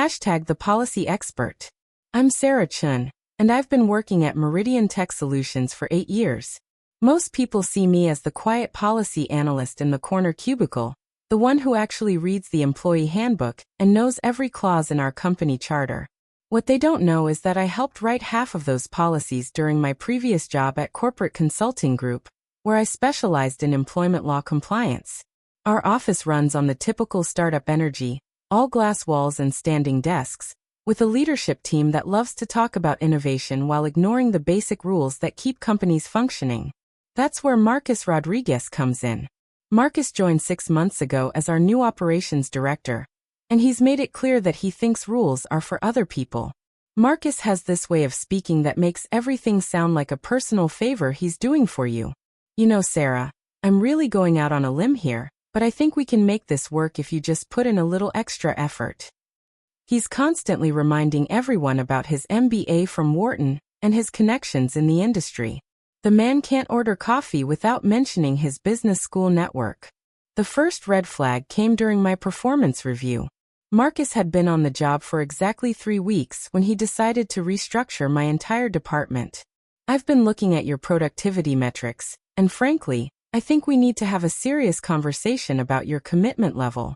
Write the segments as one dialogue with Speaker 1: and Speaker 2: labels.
Speaker 1: The policy expert. I'm Chen, and I've been working at Meridian Tech Solutions for 8 years. Most people see me as the quiet policy analyst in the corner cubicle, the one who actually reads the employee handbook and knows every clause in our company charter. What they don't know is that I helped write half of those policies during my previous job at Corporate Consulting Group, where I specialized in employment law compliance. Our office runs on the typical startup energy, all glass walls and standing desks, with a leadership team that loves to talk about innovation while ignoring the basic rules that keep companies functioning. That's where Marcus Rodriguez comes in. Marcus joined 6 months ago as our new operations director, and he's made it clear that he thinks rules are for other people. Marcus has this way of speaking that makes everything sound like a personal favor he's doing for you. You know, Sarah, I'm really going out on a limb here, but I think we can make this work if you just put in a little extra effort. He's constantly reminding everyone about his MBA from Wharton and his connections in the industry. The man can't order coffee without mentioning his business school network. The first red flag came during my performance review. Marcus had been on the job for exactly 3 weeks when he decided to restructure my entire department. I've been looking at your productivity metrics, and frankly, I think we need to have a serious conversation about your commitment level.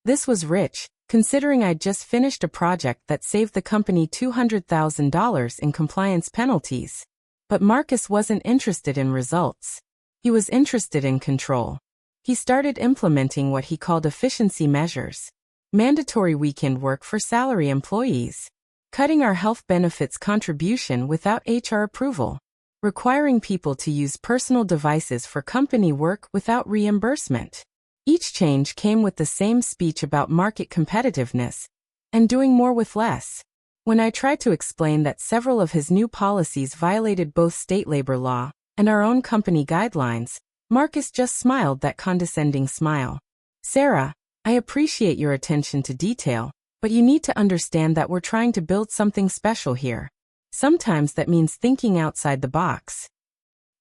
Speaker 1: This was rich, considering I'd just finished a project that saved the company $200,000 in compliance penalties. But Marcus wasn't interested in results. He was interested in control. He started implementing what he called efficiency measures. Mandatory weekend work for salary employees. Cutting our health benefits contribution without HR approval. Requiring people to use personal devices for company work without reimbursement. Each change came with the same speech about market competitiveness and doing more with less. When I tried to explain that several of his new policies violated both state labor law and our own company guidelines, Marcus just smiled that condescending smile. Sarah, I appreciate your attention to detail, but you need to understand that we're trying to build something special here. Sometimes that means thinking outside the box.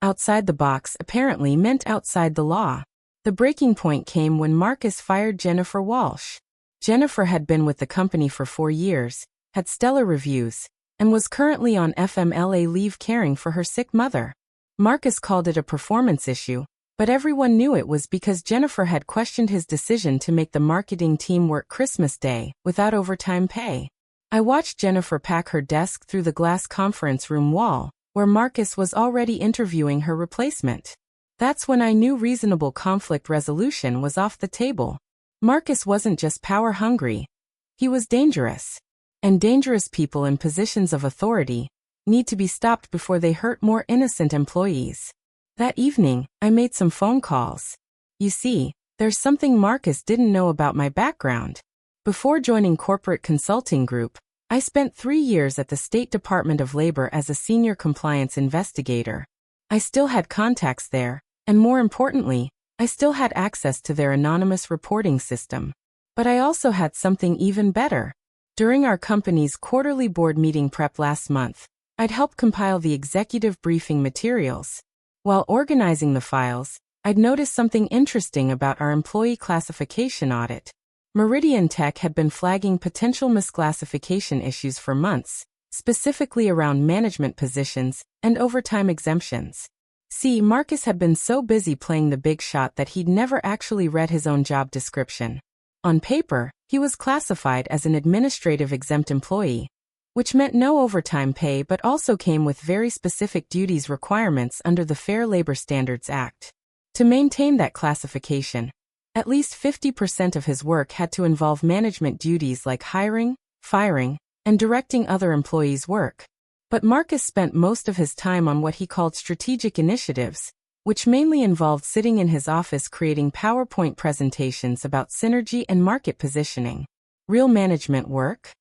Speaker 1: Outside the box apparently meant outside the law. The breaking point came when Marcus fired Jennifer Walsh. Jennifer had been with the company for 4 years, had stellar reviews, and was currently on FMLA leave caring for her sick mother. Marcus called it a performance issue, but everyone knew it was because Jennifer had questioned his decision to make the marketing team work Christmas Day without overtime pay. I watched Jennifer pack her desk through the glass conference room wall, where Marcus was already interviewing her replacement. That's when I knew reasonable conflict resolution was off the table. Marcus wasn't just power hungry. He was dangerous. And dangerous people in positions of authority need to be stopped before they hurt more innocent employees. That evening, I made some phone calls. You see, there's something Marcus didn't know about my background. Before joining Corporate Consulting Group, I spent 3 years at the State Department of Labor as a senior compliance investigator. I still had contacts there, and more importantly, I still had access to their anonymous reporting system. But I also had something even better. During our company's quarterly board meeting prep last month, I'd helped compile the executive briefing materials. While organizing the files, I'd noticed something interesting about our employee classification audit. Meridian Tech had been flagging potential misclassification issues for months, specifically around management positions and overtime exemptions. See, Marcus had been so busy playing the big shot that he'd never actually read his own job description. On paper, he was classified as an administrative exempt employee, which meant no overtime pay but also came with very specific duties requirements under the Fair Labor Standards Act. To maintain that classification, at least 50% of his work had to involve management duties like hiring, firing, and directing other employees' work. But Marcus spent most of his time on what he called strategic initiatives, which mainly involved sitting in his office creating PowerPoint presentations about synergy and market positioning. Real management work?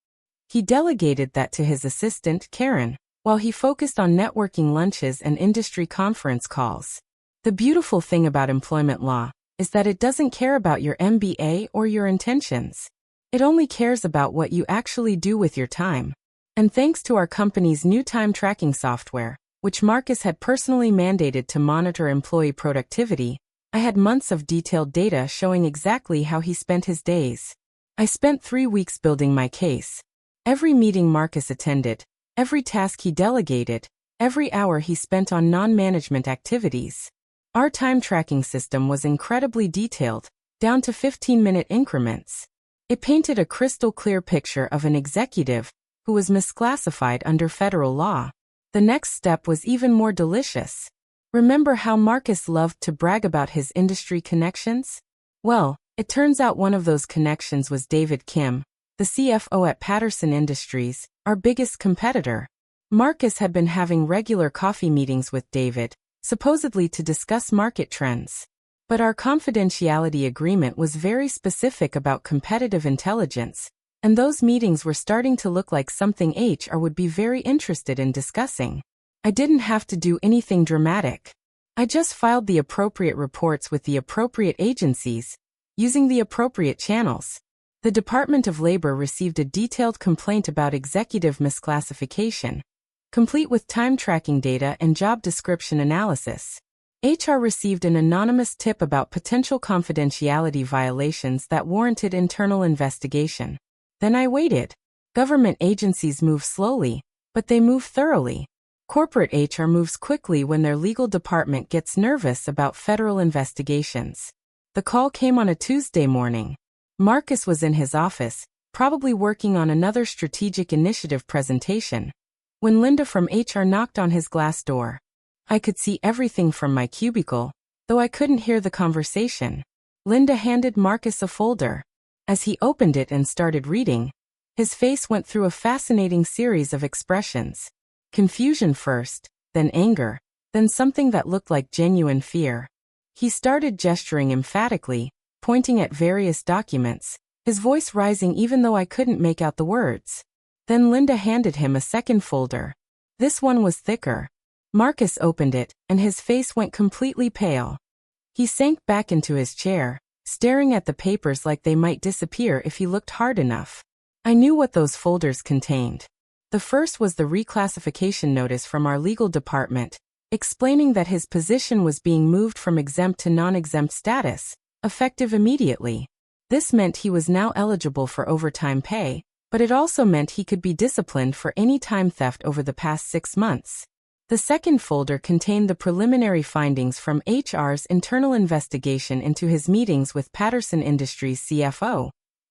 Speaker 1: He delegated that to his assistant, Karen, while he focused on networking lunches and industry conference calls. The beautiful thing about employment law is that it doesn't care about your MBA or your intentions. It only cares about what you actually do with your time. And thanks to our company's new time tracking software, which Marcus had personally mandated to monitor employee productivity, I had months of detailed data showing exactly how he spent his days. I spent 3 weeks building my case. Every meeting Marcus attended, every task he delegated, every hour he spent on non-management activities. Our time tracking system was incredibly detailed, down to 15-minute increments. It painted a crystal clear picture of an executive who was misclassified under federal law. The next step was even more delicious. Remember how Marcus loved to brag about his industry connections? Well, it turns out one of those connections was David Kim, the CFO at Patterson Industries, our biggest competitor. Marcus had been having regular coffee meetings with David, supposedly to discuss market trends. But our confidentiality agreement was very specific about competitive intelligence, and those meetings were starting to look like something HR would be very interested in discussing. I didn't have to do anything dramatic. I just filed the appropriate reports with the appropriate agencies, using the appropriate channels. The Department of Labor received a detailed complaint about executive misclassification, complete with time tracking data and job description analysis. HR received an anonymous tip about potential confidentiality violations that warranted internal investigation. Then I waited. Government agencies move slowly, but they move thoroughly. Corporate HR moves quickly when their legal department gets nervous about federal investigations. The call came on a Tuesday morning. Marcus was in his office, probably working on another strategic initiative presentation, when Linda from HR knocked on his glass door. I could see everything from my cubicle, though I couldn't hear the conversation. Linda handed Marcus a folder. As he opened it and started reading, his face went through a fascinating series of expressions. Confusion first, then anger, then something that looked like genuine fear. He started gesturing emphatically, pointing at various documents, his voice rising even though I couldn't make out the words. Then Linda handed him a second folder. This one was thicker. Marcus opened it, and his face went completely pale. He sank back into his chair, staring at the papers like they might disappear if he looked hard enough. I knew what those folders contained. The first was the reclassification notice from our legal department, explaining that his position was being moved from exempt to non-exempt status, effective immediately. This meant he was now eligible for overtime pay, but it also meant he could be disciplined for any time theft over the past 6 months. The second folder contained the preliminary findings from HR's internal investigation into his meetings with Patterson Industries' CFO,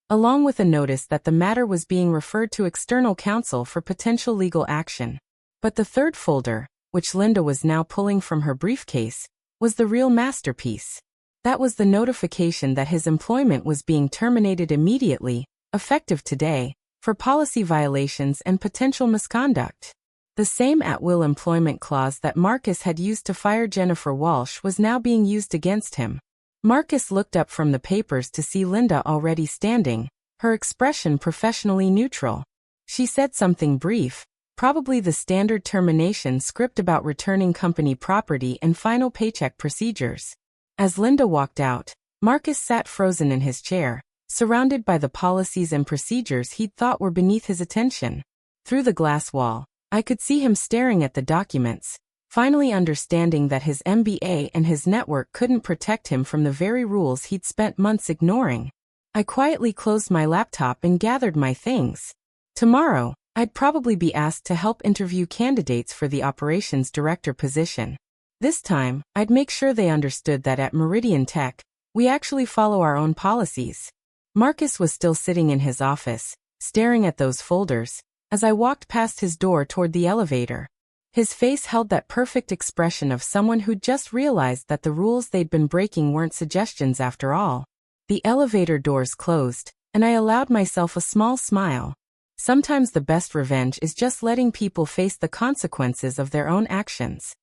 Speaker 1: along with a notice that the matter was being referred to external counsel for potential legal action. But the third folder, which Linda was now pulling from her briefcase, was the real masterpiece. That was the notification that his employment was being terminated immediately, effective today, for policy violations and potential misconduct. The same at-will employment clause that Marcus had used to fire Jennifer Walsh was now being used against him. Marcus looked up from the papers to see Linda already standing, her expression professionally neutral. She said something brief, probably the standard termination script about returning company property and final paycheck procedures. As Linda walked out, Marcus sat frozen in his chair, surrounded by the policies and procedures he'd thought were beneath his attention. Through the glass wall, I could see him staring at the documents, finally understanding that his MBA and his network couldn't protect him from the very rules he'd spent months ignoring. I quietly closed my laptop and gathered my things. Tomorrow, I'd probably be asked to help interview candidates for the operations director position. This time, I'd make sure they understood that at Meridian Tech, we actually follow our own policies. Marcus was still sitting in his office, staring at those folders, as I walked past his door toward the elevator. His face held that perfect expression of someone who'd just realized that the rules they'd been breaking weren't suggestions after all. The elevator doors closed, and I allowed myself a small smile. Sometimes the best revenge is just letting people face the consequences of their own actions.